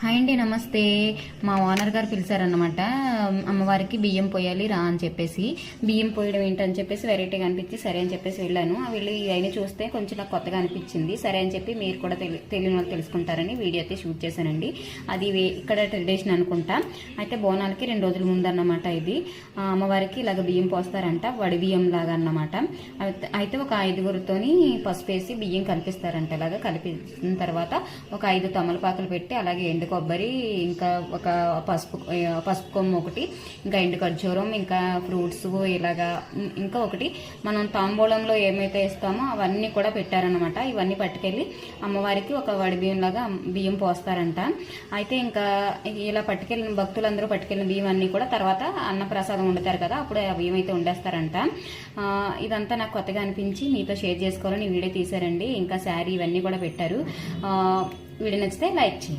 Hi అండి, నమస్తే. మా ఓనర్ గారు పిలిచారనమాట. అమ్మవారికి బియ్యం పోయాలి రా అని చెప్పేసి. బియ్యం పోయడం ఏంటని చెప్పేసి వెరైటీగా అనిపించి సరే అని చెప్పేసి వెళ్ళాను. వెళ్ళి అయినా చూస్తే కొంచెం నాకు కొత్తగా అనిపించింది. సరే అని చెప్పి మీరు కూడా తెలియని వాళ్ళు తెలుసుకుంటారని వీడియో అయితే షూట్ చేశానండి. అది ఇక్కడ ట్రెడిషన్ అనుకుంటా. అయితే బోనాలకి 2 రోజుల ముందు అన్నమాట. ఇది అమ్మవారికి ఇలాగ బియ్యం పోస్తారంట, వడి బియ్యం లాగా అన్నమాట. అయితే ఒక 5గురితోని పసుపు వేసి బియ్యం కలిపిస్తారంట. ఇలాగా కలిపిన తర్వాత ఒక 5 తమలపాకులు పెట్టి అలాగే ఎండు కొబ్బరి, ఇంకా ఒక పసుపు కొమ్ము ఒకటి, ఇంకా ఎండు ఖర్జూరం, ఇంకా ఫ్రూట్స్ ఇలాగా, ఇంకా ఒకటి మనం తాంబూలంలో ఏమైతే ఇస్తామో అవన్నీ కూడా పెట్టారనమాట. ఇవన్నీ పట్టుకెళ్ళి అమ్మవారికి ఒక వడి బియ్యం లాగా బియ్యం పోస్తారంట. అయితే ఇంకా ఇలా పట్టుకెళ్ళిన భక్తులందరూ పట్టుకెళ్ళిన బియ్యం అన్ని కూడా తర్వాత అన్నప్రసాదం వండుతారు కదా, అప్పుడు ఆ బియ్యం అయితే వండేస్తారంట. ఇదంతా నాకు కొత్తగా అనిపించి మీతో షేర్ చేసుకోవాలని వీడియో తీశారండి. ఇంకా శారీ ఇవన్నీ కూడా పెట్టారు. వీడియో నచ్చితే లైక్ చేయండి.